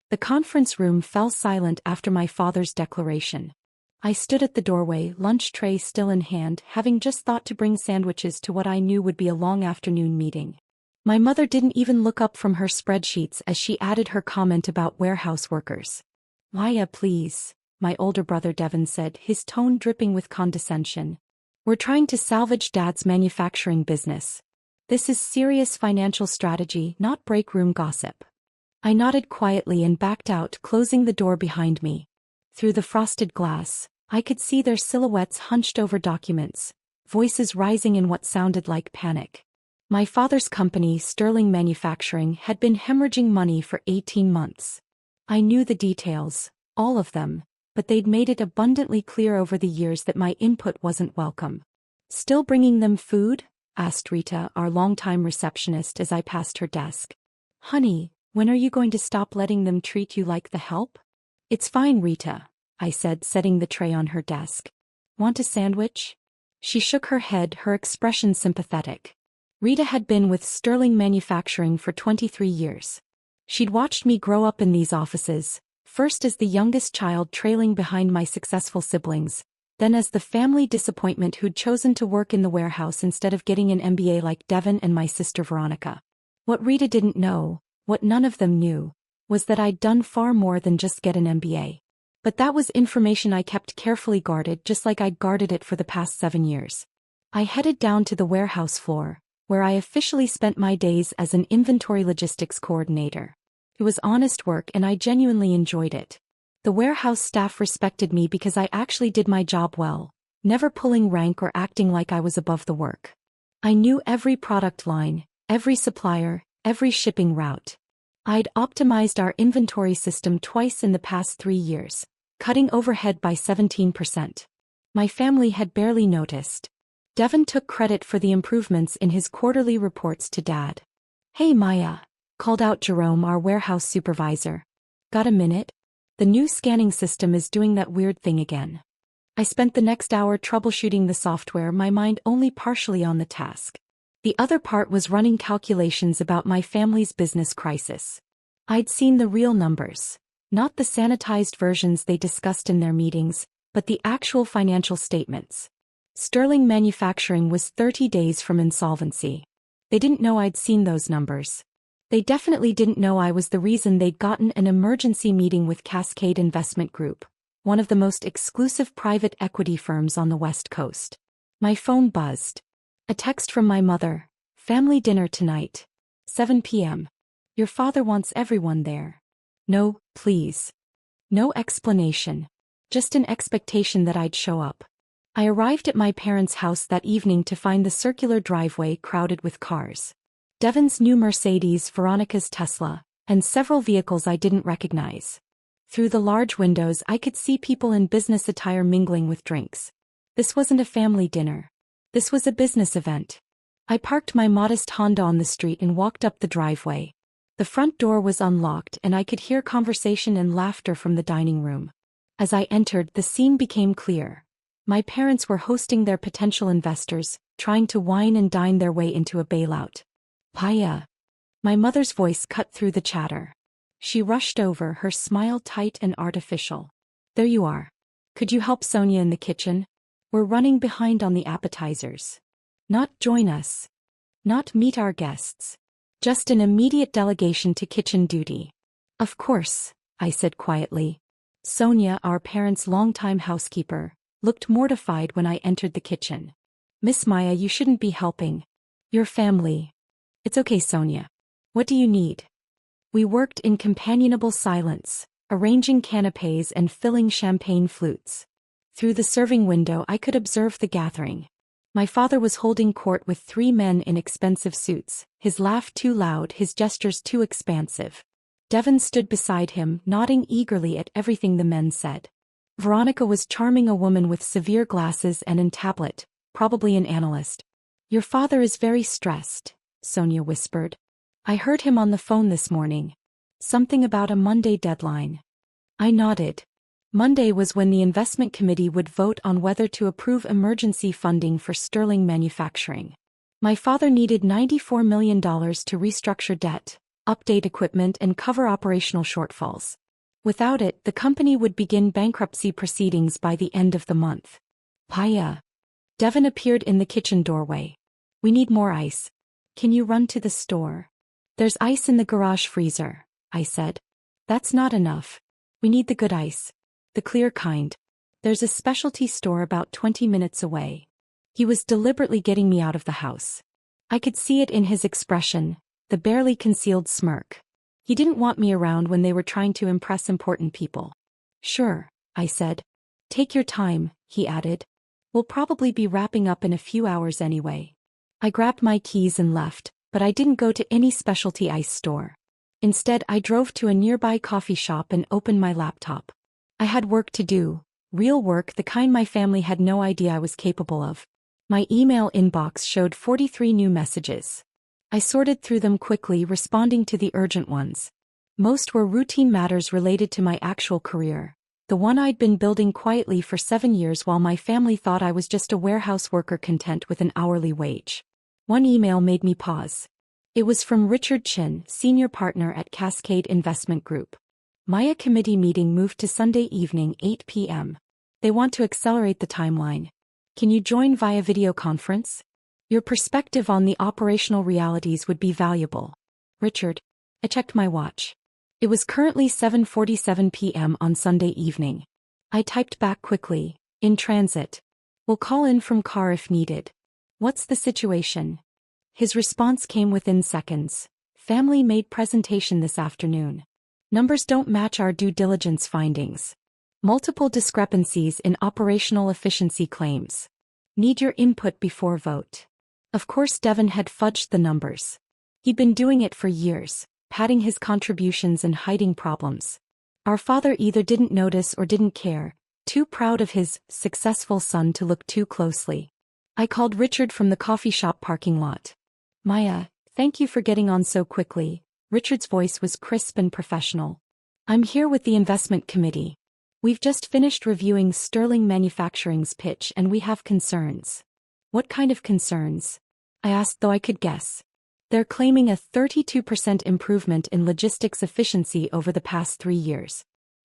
The conference room fell silent after my father's declaration. I stood at the doorway, lunch tray still in hand, having just thought to bring sandwiches to what I knew would be a long afternoon meeting. My mother didn't even look up from her spreadsheets as she added her comment about warehouse workers. "Maya, please," my older brother Devin said, his tone dripping with condescension. "We're trying to salvage Dad's manufacturing business. This is serious financial strategy, not break room gossip." I nodded quietly and backed out, closing the door behind me. Through the frosted glass, I could see their silhouettes hunched over documents, voices rising in what sounded like panic. My father's company, Sterling Manufacturing, had been hemorrhaging money for 18 months. I knew the details, all of them, but they'd made it abundantly clear over the years that my input wasn't welcome. "Still bringing them food?" asked Rita, our longtime receptionist, as I passed her desk. "Honey, when are you going to stop letting them treat you like the help?" "It's fine, Rita," I said, setting the tray on her desk. "Want a sandwich?" She shook her head, her expression sympathetic. Rita had been with Sterling Manufacturing for 23 years. She'd watched me grow up in these offices, first as the youngest child trailing behind my successful siblings, then as the family disappointment who'd chosen to work in the warehouse instead of getting an MBA like Devin and my sister Veronica. What Rita didn't know, what none of them knew, was that I'd done far more than just get an MBA. But that was information I kept carefully guarded, just like I'd guarded it for the past 7 years. I headed down to the warehouse floor, where I officially spent my days as an inventory logistics coordinator. It was honest work and I genuinely enjoyed it. The warehouse staff respected me because I actually did my job well, never pulling rank or acting like I was above the work. I knew every product line, every supplier, every shipping route. I'd optimized our inventory system twice in the past 3 years, cutting overhead by 17%. My family had barely noticed. Devin took credit for the improvements in his quarterly reports to Dad. "Hey Maya," called out Jerome, our warehouse supervisor. "Got a minute? The new scanning system is doing that weird thing again." I spent the next hour troubleshooting the software, my mind only partially on the task. The other part was running calculations about my family's business crisis. I'd seen the real numbers, not the sanitized versions they discussed in their meetings, but the actual financial statements. Sterling Manufacturing was 30 days from insolvency. They didn't know I'd seen those numbers. They definitely didn't know I was the reason they'd gotten an emergency meeting with Cascade Investment Group, one of the most exclusive private equity firms on the West Coast. My phone buzzed. A text from my mother. "Family dinner tonight. 7 p.m. Your father wants everyone there." No, please. No explanation. Just an expectation that I'd show up. I arrived at my parents' house that evening to find the circular driveway crowded with cars. Devin's new Mercedes, Veronica's Tesla, and several vehicles I didn't recognize. Through the large windows I could see people in business attire mingling with drinks. This wasn't a family dinner. This was a business event. I parked my modest Honda on the street and walked up the driveway. The front door was unlocked and I could hear conversation and laughter from the dining room. As I entered, the scene became clear. My parents were hosting their potential investors, trying to wine and dine their way into a bailout. "Paya." My mother's voice cut through the chatter. She rushed over, her smile tight and artificial. "There you are. Could you help Sonia in the kitchen? We're running behind on the appetizers." Not join us. Not meet our guests. Just an immediate delegation to kitchen duty. "Of course," I said quietly. Sonia, our parents' longtime housekeeper, looked mortified when I entered the kitchen. "Miss Maya, you shouldn't be helping. Your family." "It's okay, Sonia. What do you need?" We worked in companionable silence, arranging canapes and filling champagne flutes. Through the serving window I could observe the gathering. My father was holding court with 3 men in expensive suits, his laugh too loud, his gestures too expansive. Devin stood beside him, nodding eagerly at everything the men said. Veronica was charming, a woman with severe glasses and an tablet, probably an analyst. "Your father is very stressed," Sonia whispered. "I heard him on the phone this morning. Something about a Monday deadline." I nodded. Monday was when the investment committee would vote on whether to approve emergency funding for Sterling Manufacturing. My father needed $94 million to restructure debt, update equipment and cover operational shortfalls. Without it, the company would begin bankruptcy proceedings by the end of the month. Paya. Devon appeared in the kitchen doorway. We need more ice. Can you run to the store? There's ice in the garage freezer, I said. That's not enough. We need the good ice. The clear kind. There's a specialty store about 20 minutes away. He was deliberately getting me out of the house. I could see it in his expression, the barely concealed smirk. He didn't want me around when they were trying to impress important people. Sure, I said. Take your time, he added. We'll probably be wrapping up in a few hours anyway. I grabbed my keys and left, but I didn't go to any specialty ice store. Instead, I drove to a nearby coffee shop and opened my laptop. I had work to do, real work, the kind my family had no idea I was capable of. My email inbox showed 43 new messages. I sorted through them quickly, responding to the urgent ones. Most were routine matters related to my actual career, the one I'd been building quietly for 7 years while my family thought I was just a warehouse worker content with an hourly wage. One email made me pause. It was from Richard Chin, senior partner at Cascade Investment Group. Maya committee meeting moved to Sunday evening, 8 p.m. They want to accelerate the timeline. Can you join via video conference? Your perspective on the operational realities would be valuable. Richard. I checked my watch. It was currently 7:47 p.m. on Sunday evening. I typed back quickly, in transit. We'll call in from car if needed. What's the situation? His response came within seconds. Family made presentation this afternoon. Numbers don't match our due diligence findings. Multiple discrepancies in operational efficiency claims. Need your input before vote. Of course, Devon had fudged the numbers. He'd been doing it for years, padding his contributions and hiding problems. Our father either didn't notice or didn't care, too proud of his successful son to look too closely. I called Richard from the coffee shop parking lot. Maya, thank you for getting on so quickly. Richard's voice was crisp and professional. I'm here with the investment committee. We've just finished reviewing Sterling Manufacturing's pitch and we have concerns. What kind of concerns? I asked, though I could guess. They're claiming a 32% improvement in logistics efficiency over the past 3 years,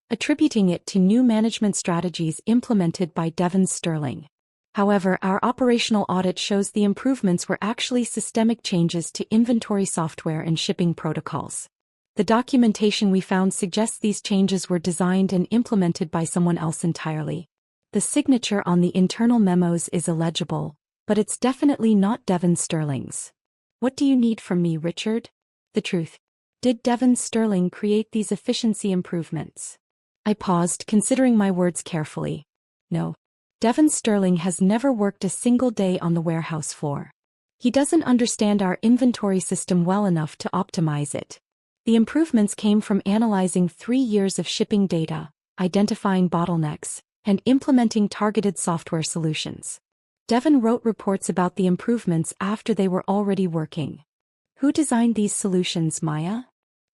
attributing it to new management strategies implemented by Devon Sterling. However, our operational audit shows the improvements were actually systemic changes to inventory software and shipping protocols. The documentation we found suggests these changes were designed and implemented by someone else entirely. The signature on the internal memos is illegible, but it's definitely not Devon Sterling's. What do you need from me, Richard? The truth. Did Devon Sterling create these efficiency improvements? I paused, considering my words carefully. No. Devon Sterling has never worked a single day on the warehouse floor. He doesn't understand our inventory system well enough to optimize it. The improvements came from analyzing 3 years of shipping data, identifying bottlenecks, and implementing targeted software solutions. Devon wrote reports about the improvements after they were already working. Who designed these solutions, Maya?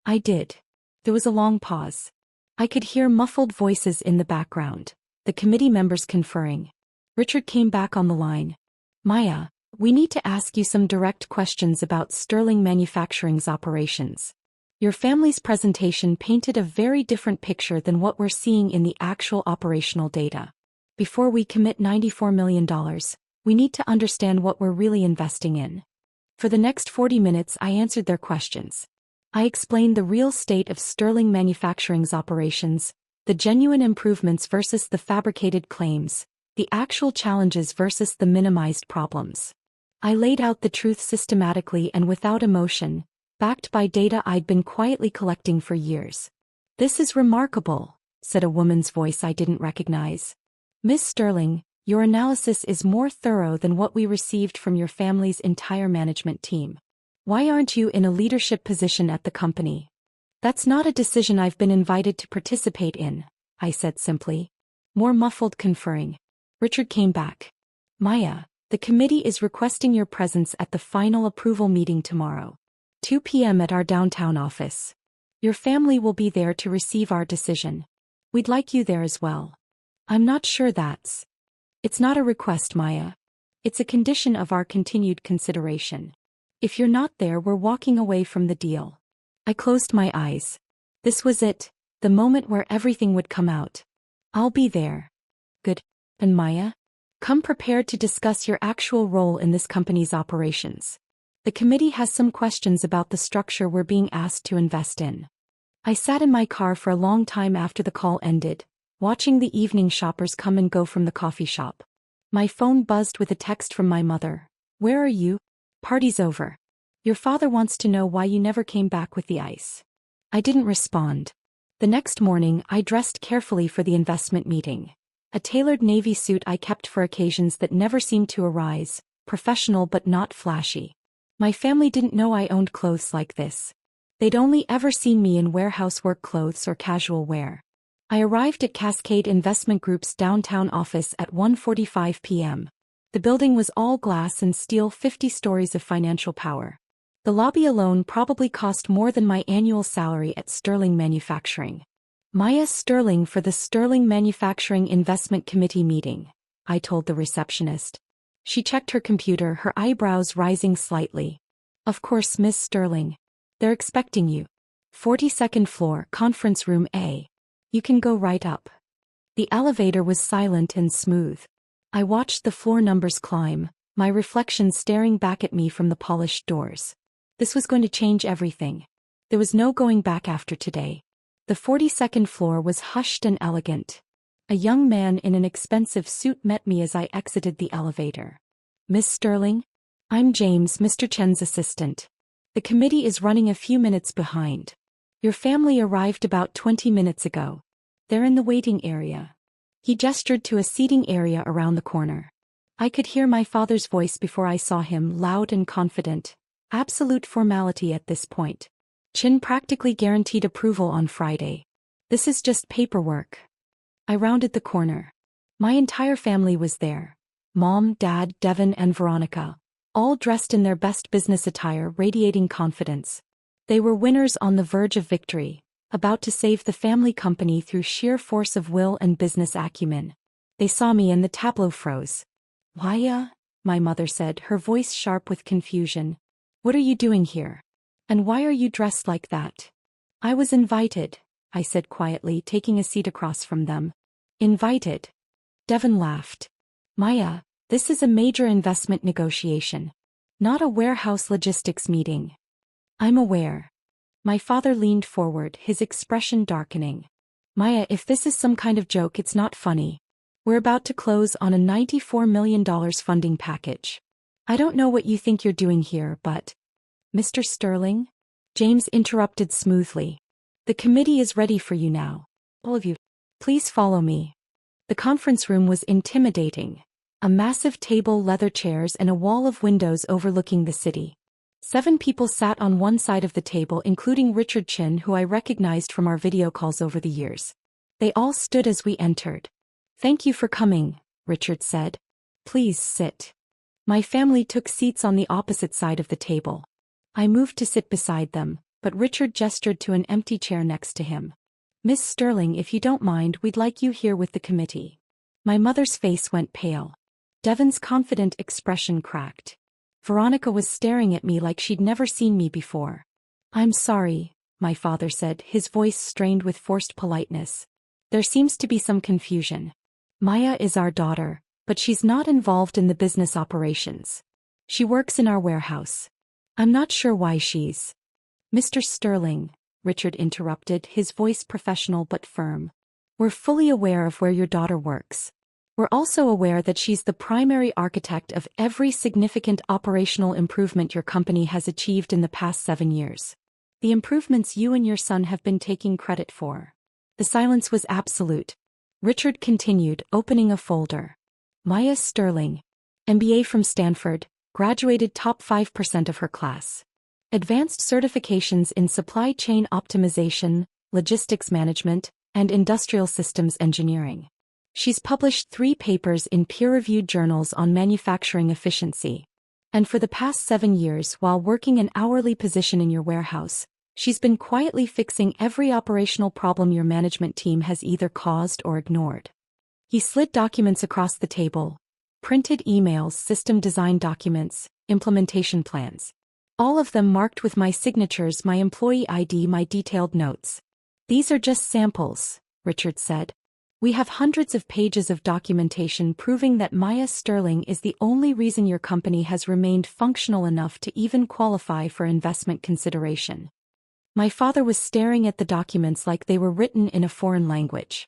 I did. There was a long pause. I could hear muffled voices in the background, the committee members conferring. Richard came back on the line. Maya, we need to ask you some direct questions about Sterling Manufacturing's operations. Your family's presentation painted a very different picture than what we're seeing in the actual operational data. Before we commit $94 million, we need to understand what we're really investing in. For the next 40 minutes, I answered their questions. I explained the real state of Sterling Manufacturing's operations, the genuine improvements versus the fabricated claims, the actual challenges versus the minimized problems. I laid out the truth systematically and without emotion, backed by data I'd been quietly collecting for years. This is remarkable, said a woman's voice I didn't recognize. Miss Sterling, your analysis is more thorough than what we received from your family's entire management team. Why aren't you in a leadership position at the company? That's not a decision I've been invited to participate in, I said simply. More muffled conferring. Richard came back. Maya, the committee is requesting your presence at the final approval meeting tomorrow. 2 p.m. at our downtown office. Your family will be there to receive our decision. We'd like you there as well. I'm not sure that's. It's not a request, Maya. It's a condition of our continued consideration. If you're not there, we're walking away from the deal. I closed my eyes. This was it, the moment where everything would come out. I'll be there. Good. And Maya? Come prepared to discuss your actual role in this company's operations. The committee has some questions about the structure we're being asked to invest in. I sat in my car for a long time after the call ended, watching the evening shoppers come and go from the coffee shop. My phone buzzed with a text from my mother. Where are you? Party's over. Your father wants to know why you never came back with the ice. I didn't respond. The next morning, I dressed carefully for the investment meeting. A tailored navy suit I kept for occasions that never seemed to arise, professional but not flashy. My family didn't know I owned clothes like this. They'd only ever seen me in warehouse work clothes or casual wear. I arrived at Cascade Investment Group's downtown office at 1:45 p.m. The building was all glass and steel, 50 stories of financial power. The lobby alone probably cost more than my annual salary at Sterling Manufacturing. Maya Sterling for the Sterling Manufacturing Investment Committee meeting, I told the receptionist. She checked her computer, her eyebrows rising slightly. Of course, Miss Sterling. They're expecting you. 42nd floor, conference room A. You can go right up. The elevator was silent and smooth. I watched the floor numbers climb, my reflection staring back at me from the polished doors. This was going to change everything. There was no going back after today. The 42nd floor was hushed and elegant. A young man in an expensive suit met me as I exited the elevator. Miss Sterling? I'm James, Mr. Chen's assistant. The committee is running a few minutes behind. Your family arrived about 20 minutes ago. They're in the waiting area. He gestured to a seating area around the corner. I could hear my father's voice before I saw him, loud and confident. Absolute formality at this point. Chen practically guaranteed approval on Friday. This is just paperwork. I rounded the corner. My entire family was there. Mom, Dad, Devin, and Veronica. All dressed in their best business attire, radiating confidence. They were winners on the verge of victory, about to save the family company through sheer force of will and business acumen. They saw me and the tableau froze. Maya? My mother said, her voice sharp with confusion. What are you doing here? And why are you dressed like that? I was invited, I said quietly, taking a seat across from them. Invited? Devin laughed. Maya, this is a major investment negotiation. Not a warehouse logistics meeting. I'm aware. My father leaned forward, his expression darkening. Maya, if this is some kind of joke, it's not funny. We're about to close on a $94 million funding package. I don't know what you think you're doing here, but... Mr. Sterling? James interrupted smoothly. The committee is ready for you now. All of you. Please follow me. The conference room was intimidating. A massive table, leather chairs, and a wall of windows overlooking the city. 7 people sat on one side of the table, including Richard Chin, who I recognized from our video calls over the years. They all stood as we entered. Thank you for coming, Richard said. Please sit. My family took seats on the opposite side of the table. I moved to sit beside them, but Richard gestured to an empty chair next to him. Miss Sterling, if you don't mind, we'd like you here with the committee. My mother's face went pale. Devin's confident expression cracked. Veronica was staring at me like she'd never seen me before. I'm sorry, my father said, his voice strained with forced politeness. There seems to be some confusion. Maya is our daughter, but she's not involved in the business operations. She works in our warehouse. I'm not sure why she's... Mr. Sterling, Richard interrupted, his voice professional but firm. We're fully aware of where your daughter works. We're also aware that she's the primary architect of every significant operational improvement your company has achieved in the past 7 years. The improvements you and your son have been taking credit for. The silence was absolute. Richard continued, opening a folder. Maya Sterling, MBA from Stanford, graduated top 5% of her class. Advanced certifications in supply chain optimization, logistics management, and industrial systems engineering. She's published 3 papers in peer-reviewed journals on manufacturing efficiency. And for the past 7 years, while working an hourly position in your warehouse, she's been quietly fixing every operational problem your management team has either caused or ignored. He slid documents across the table. Printed emails, system design documents, implementation plans. All of them marked with my signatures, my employee ID, my detailed notes. These are just samples, Richard said. We have hundreds of pages of documentation proving that Maya Sterling is the only reason your company has remained functional enough to even qualify for investment consideration. My father was staring at the documents like they were written in a foreign language.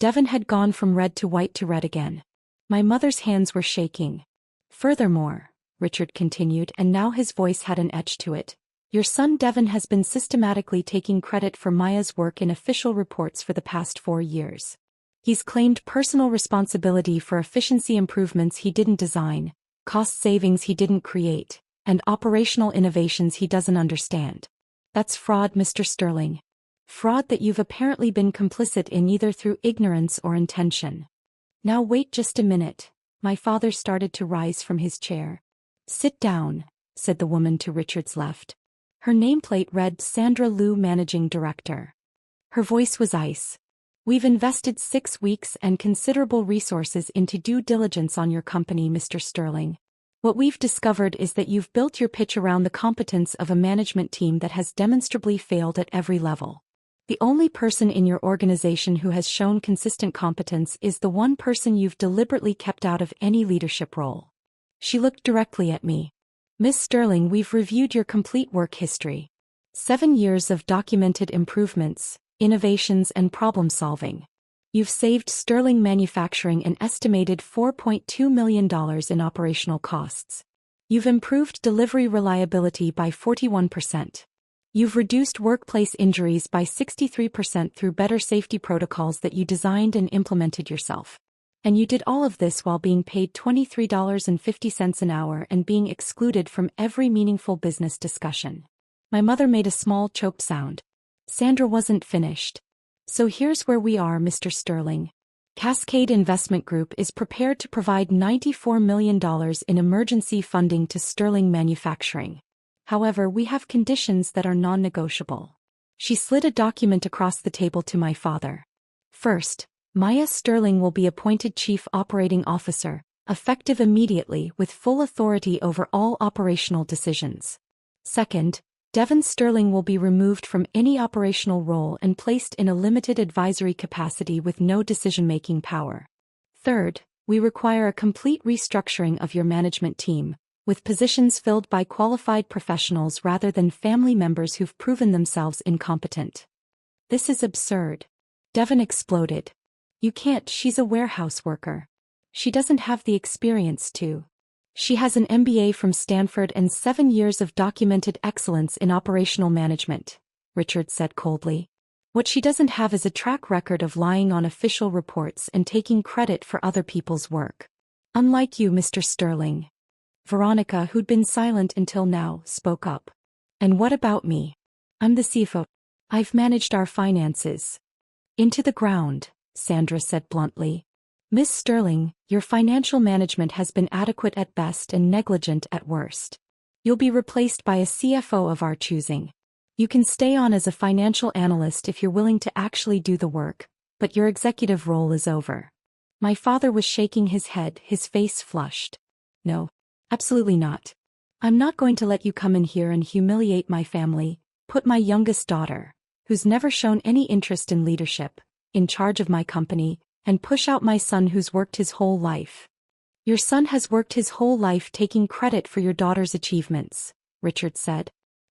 Devon had gone from red to white to red again. My mother's hands were shaking. Furthermore, Richard continued, and now his voice had an edge to it, your son Devon has been systematically taking credit for Maya's work in official reports for the past 4 years. He's claimed personal responsibility for efficiency improvements he didn't design, cost savings he didn't create, and operational innovations he doesn't understand. That's fraud, Mr. Sterling. Fraud that you've apparently been complicit in either through ignorance or intention. Now wait just a minute. My father started to rise from his chair. Sit down, said the woman to Richard's left. Her nameplate read Sandra Liu, Managing Director. Her voice was ice. We've invested 6 weeks and considerable resources into due diligence on your company, Mr. Sterling. What we've discovered is that you've built your pitch around the competence of a management team that has demonstrably failed at every level. The only person in your organization who has shown consistent competence is the one person you've deliberately kept out of any leadership role. She looked directly at me. Miss Sterling, we've reviewed your complete work history. 7 years of documented improvements, innovations and problem solving. You've saved Sterling Manufacturing an estimated $4.2 million in operational costs. You've improved delivery reliability by 41%. You've reduced workplace injuries by 63% through better safety protocols that you designed and implemented yourself. And you did all of this while being paid $23.50 an hour and being excluded from every meaningful business discussion. My mother made a small choked sound. Sandra wasn't finished. So here's where we are, Mr. Sterling. Cascade Investment Group is prepared to provide $94 million in emergency funding to Sterling Manufacturing. However, we have conditions that are non-negotiable. She slid a document across the table to my father. First, Maya Sterling will be appointed Chief Operating Officer, effective immediately with full authority over all operational decisions. Second, Devon Sterling will be removed from any operational role and placed in a limited advisory capacity with no decision-making power. Third, we require a complete restructuring of your management team, with positions filled by qualified professionals rather than family members who've proven themselves incompetent. This is absurd. Devon exploded. You can't, she's a warehouse worker. She doesn't have the experience to. She has an MBA from Stanford and 7 years of documented excellence in operational management, Richard said coldly. What she doesn't have is a track record of lying on official reports and taking credit for other people's work. Unlike you, Mr. Sterling. Veronica, who'd been silent until now, spoke up. And what about me? I'm the CFO. I've managed our finances. Into the ground, Sandra said bluntly. Miss Sterling, your financial management has been adequate at best and negligent at worst. You'll be replaced by a CFO of our choosing. You can stay on as a financial analyst if you're willing to actually do the work, but your executive role is over. My father was shaking his head, his face flushed. No, absolutely not. I'm not going to let you come in here and humiliate my family, put my youngest daughter, who's never shown any interest in leadership, in charge of my company, and push out my son who's worked his whole life. Your son has worked his whole life taking credit for your daughter's achievements, Richard said.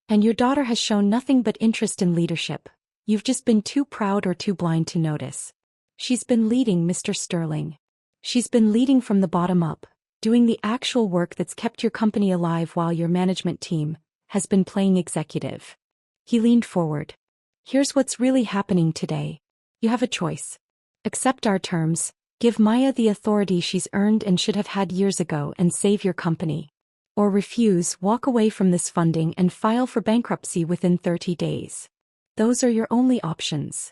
And your daughter has shown nothing but interest in leadership. You've just been too proud or too blind to notice. She's been leading, Mr. Sterling. She's been leading from the bottom up, doing the actual work that's kept your company alive while your management team has been playing executive. He leaned forward. Here's what's really happening today. You have a choice. Accept our terms, give Maya the authority she's earned and should have had years ago and save your company. Or refuse, walk away from this funding and file for bankruptcy within 30 days. Those are your only options.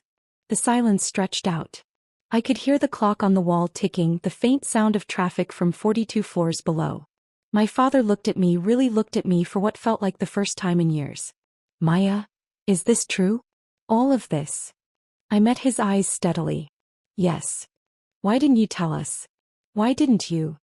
The silence stretched out. I could hear the clock on the wall ticking, the faint sound of traffic from 42 floors below. My father looked at me, really looked at me for what felt like the first time in years. Maya, is this true? All of this? I met his eyes steadily. Yes. Why didn't you tell us? Why didn't you?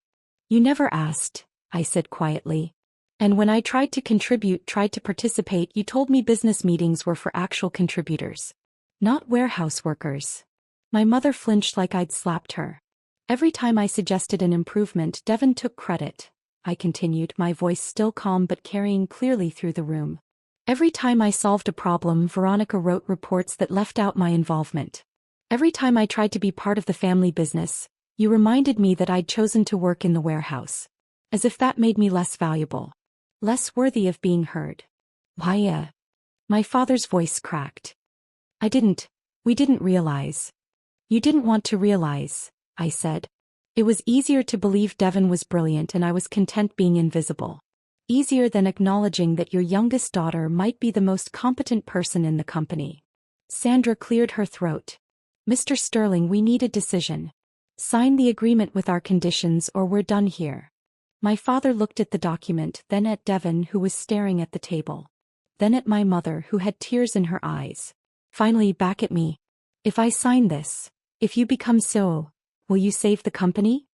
You never asked, I said quietly. And when I tried to contribute, tried to participate, you told me business meetings were for actual contributors, not warehouse workers. My mother flinched like I'd slapped her. Every time I suggested an improvement, Devon took credit. I continued, my voice still calm but carrying clearly through the room. Every time I solved a problem, Veronica wrote reports that left out my involvement. Every time I tried to be part of the family business, you reminded me that I'd chosen to work in the warehouse. As if that made me less valuable. Less worthy of being heard. Why? My father's voice cracked. We didn't realize. You didn't want to realize, I said. It was easier to believe Devon was brilliant and I was content being invisible. Easier than acknowledging that your youngest daughter might be the most competent person in the company. Sandra cleared her throat. Mr. Sterling, we need a decision. Sign the agreement with our conditions or we're done here. My father looked at the document, then at Devon, who was staring at the table. Then at my mother, who had tears in her eyes. Finally back at me. If I sign this, if you become CEO, will you save the company?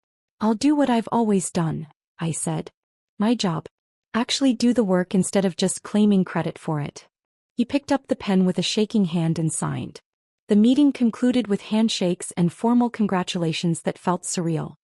I'll do what I've always done, I said. My job. Actually do the work instead of just claiming credit for it. He picked up the pen with a shaking hand and signed. The meeting concluded with handshakes and formal congratulations that felt surreal.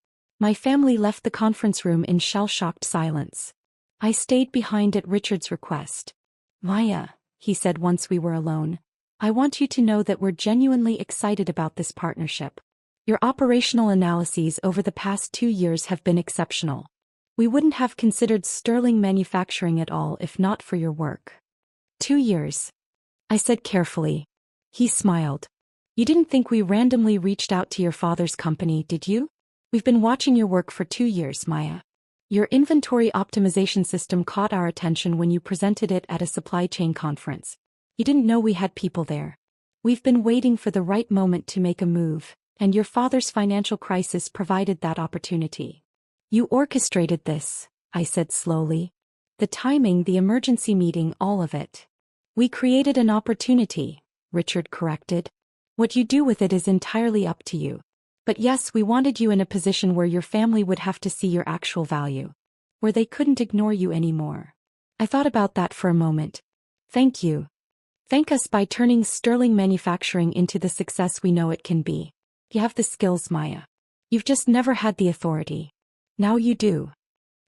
My family left the conference room in shell-shocked silence. I stayed behind at Richard's request. Maya, he said once we were alone, I want you to know that we're genuinely excited about this partnership. Your operational analyses over the past 2 years have been exceptional. We wouldn't have considered Sterling Manufacturing at all if not for your work. 2 years. I said carefully. He smiled. You didn't think we randomly reached out to your father's company, did you? We've been watching your work for 2 years, Maya. Your inventory optimization system caught our attention when you presented it at a supply chain conference. You didn't know we had people there. We've been waiting for the right moment to make a move, and your father's financial crisis provided that opportunity. You orchestrated this, I said slowly. The timing, the emergency meeting, all of it. We created an opportunity, Richard corrected. What you do with it is entirely up to you. But yes, we wanted you in a position where your family would have to see your actual value. Where they couldn't ignore you anymore. I thought about that for a moment. Thank you. Thank us by turning Sterling Manufacturing into the success we know it can be. You have the skills, Maya. You've just never had the authority. Now you do.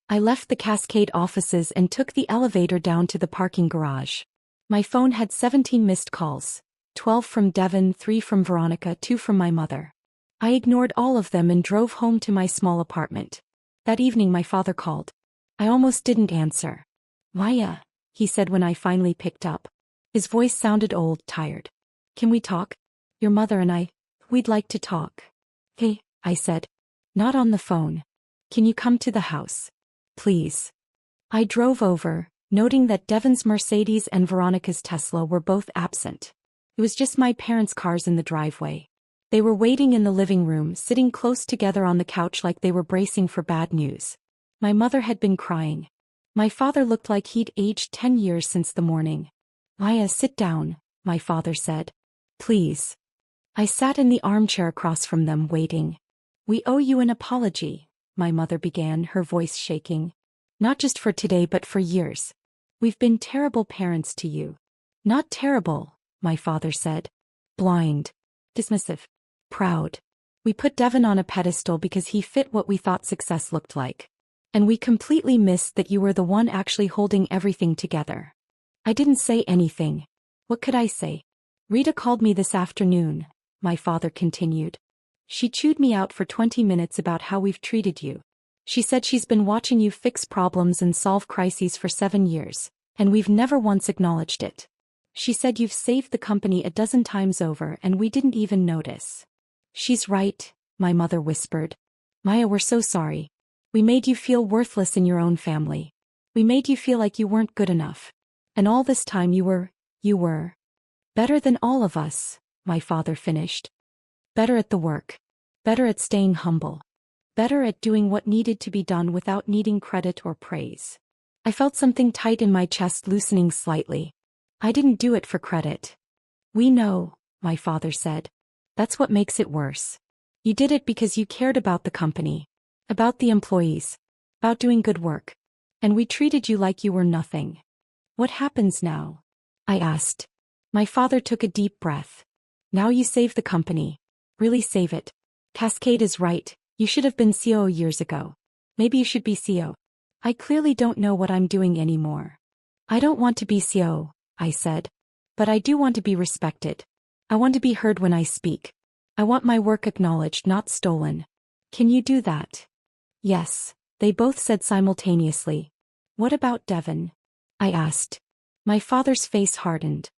I left the Cascade offices and took the elevator down to the parking garage. My phone had 17 missed calls. 12 from Devon, 3 from Veronica, 2 from my mother. I ignored all of them and drove home to my small apartment. That evening my father called. I almost didn't answer. Maya, he said when I finally picked up. His voice sounded old, tired. Can we talk? Your mother and we'd like to talk. Hey, I said. Not on the phone. Can you come to the house? Please. I drove over, noting that Devon's Mercedes and Veronica's Tesla were both absent. It was just my parents' cars in the driveway. They were waiting in the living room, sitting close together on the couch like they were bracing for bad news. My mother had been crying. My father looked like he'd aged 10 years since the morning. Maya, sit down, my father said. Please. I sat in the armchair across from them, waiting. We owe you an apology, my mother began, her voice shaking. Not just for today but for years. We've been terrible parents to you. Not terrible, my father said. Blind. Dismissive. Proud. We put Devon on a pedestal because he fit what we thought success looked like. And we completely missed that you were the one actually holding everything together. I didn't say anything. What could I say? Rita called me this afternoon, my father continued. She chewed me out for 20 minutes about how we've treated you. She said she's been watching you fix problems and solve crises for 7 years, and we've never once acknowledged it. She said you've saved the company a dozen times over and we didn't even notice. She's right, my mother whispered. Maya, we're so sorry. We made you feel worthless in your own family. We made you feel like you weren't good enough. And all this time you were. Better than all of us, my father finished. Better at the work. Better at staying humble. Better at doing what needed to be done without needing credit or praise. I felt something tight in my chest loosening slightly. I didn't do it for credit. We know, my father said. That's what makes it worse. You did it because you cared about the company. About the employees. About doing good work. And we treated you like you were nothing. What happens now? I asked. My father took a deep breath. Now you save the company. Really save it. Cascade is right, you should have been COO years ago. Maybe you should be CO. I clearly don't know what I'm doing anymore. I don't want to be CO, I said. But I do want to be respected. I want to be heard when I speak. I want my work acknowledged, not stolen. Can you do that? Yes, they both said simultaneously. What about Devon? I asked. My father's face hardened.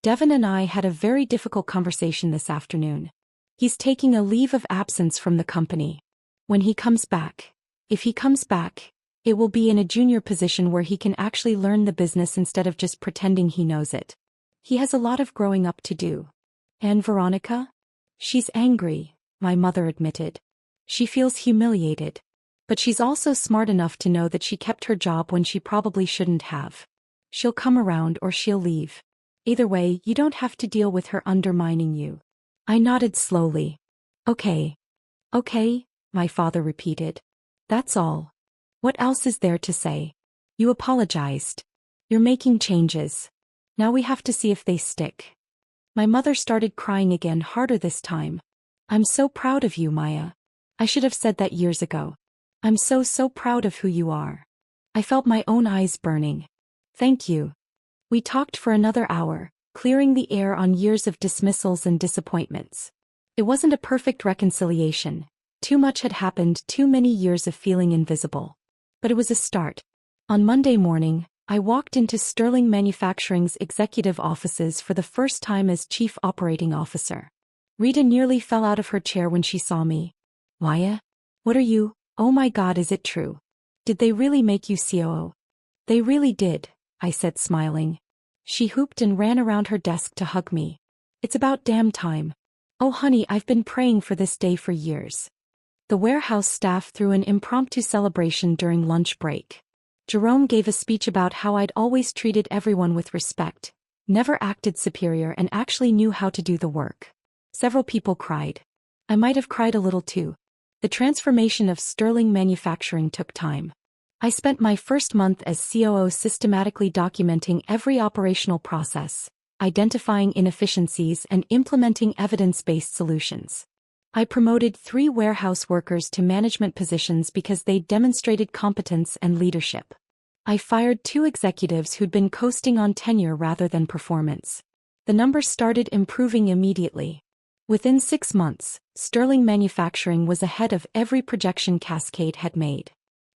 Devon and I had a very difficult conversation this afternoon. He's taking a leave of absence from the company. When he comes back, if he comes back, it will be in a junior position where he can actually learn the business instead of just pretending he knows it. He has a lot of growing up to do. And Veronica? She's angry, my mother admitted. She feels humiliated. But she's also smart enough to know that she kept her job when she probably shouldn't have. She'll come around or she'll leave. Either way, you don't have to deal with her undermining you. I nodded slowly. Okay. Okay, my father repeated. That's all. What else is there to say? You apologized. You're making changes. Now we have to see if they stick. My mother started crying again, harder this time. I'm so proud of you, Maya. I should have said that years ago. I'm so proud of who you are. I felt my own eyes burning. Thank you. We talked for another hour, clearing the air on years of dismissals and disappointments. It wasn't a perfect reconciliation. Too much had happened, too many years of feeling invisible. But it was a start. On Monday morning, I walked into Sterling Manufacturing's executive offices for the first time as Chief Operating Officer. Rita nearly fell out of her chair when she saw me. Maya? What are you? Oh my God, is it true? Did they really make you COO? They really did, I said, smiling. She whooped and ran around her desk to hug me. It's about damn time. Oh honey, I've been praying for this day for years. The warehouse staff threw an impromptu celebration during lunch break. Jerome gave a speech about how I'd always treated everyone with respect, never acted superior, and actually knew how to do the work. Several people cried. I might have cried a little too. The transformation of Sterling Manufacturing took time. I spent my first month as COO systematically documenting every operational process, identifying inefficiencies, and implementing evidence-based solutions. I promoted 3 warehouse workers to management positions because they demonstrated competence and leadership. I fired 2 executives who'd been coasting on tenure rather than performance. The numbers started improving immediately. Within 6 months, Sterling Manufacturing was ahead of every projection Cascade had made.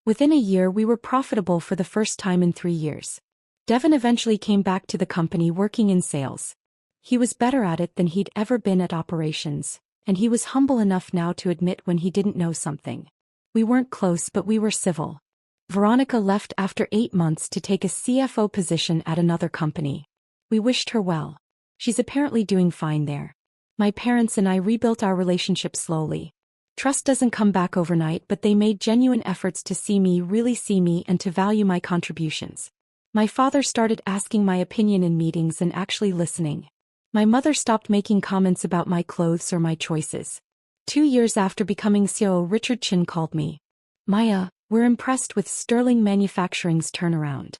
Within a year, we were profitable for the first time in 3 years. Devon eventually came back to the company working in sales. He was better at it than he'd ever been at operations, and he was humble enough now to admit when he didn't know something. We weren't close, but we were civil. Veronica left after 8 months to take a CFO position at another company. We wished her well. She's apparently doing fine there. My parents and I rebuilt our relationship slowly. Trust doesn't come back overnight, but they made genuine efforts to see me, really see me, and to value my contributions. My father started asking my opinion in meetings and actually listening. My mother stopped making comments about my clothes or my choices. 2 years after becoming COO, Richard Chin called me. Maya, we're impressed with Sterling Manufacturing's turnaround.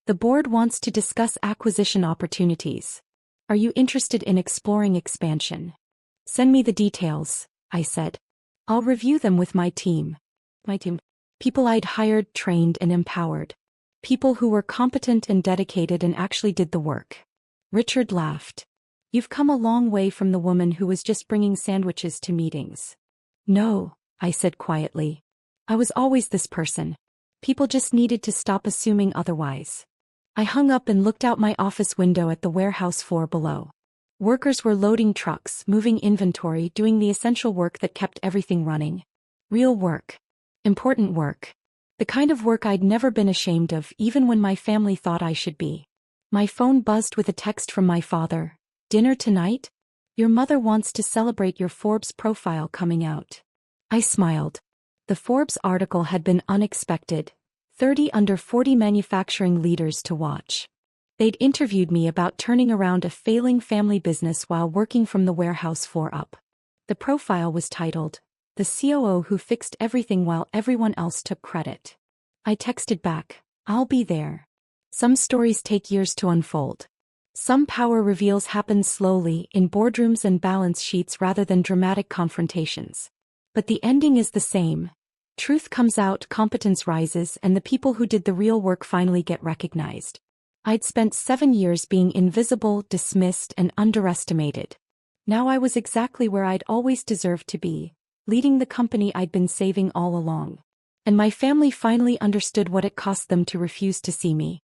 The board wants to discuss acquisition opportunities. Are you interested in exploring expansion? Send me the details, I said. I'll review them with my team. People I'd hired, trained, and empowered. People who were competent and dedicated and actually did the work. Richard laughed. You've come a long way from the woman who was just bringing sandwiches to meetings. No, I said quietly. I was always this person. People just needed to stop assuming otherwise. I hung up and looked out my office window at the warehouse floor below. Workers were loading trucks, moving inventory, doing the essential work that kept everything running. Real work. Important work. The kind of work I'd never been ashamed of, even when my family thought I should be. My phone buzzed with a text from my father. Dinner tonight? Your mother wants to celebrate your Forbes profile coming out. I smiled. The Forbes article had been unexpected. 30 under 40 manufacturing leaders to watch. They'd interviewed me about turning around a failing family business while working from the warehouse floor up. The profile was titled, "The COO Who Fixed Everything While Everyone Else Took Credit." I texted back, I'll be there. Some stories take years to unfold. Some power reveals happen slowly in boardrooms and balance sheets rather than dramatic confrontations. But the ending is the same. Truth comes out, competence rises, and the people who did the real work finally get recognized. I'd spent 7 years being invisible, dismissed, and underestimated. Now I was exactly where I'd always deserved to be, leading the company I'd been saving all along. And my family finally understood what it cost them to refuse to see me.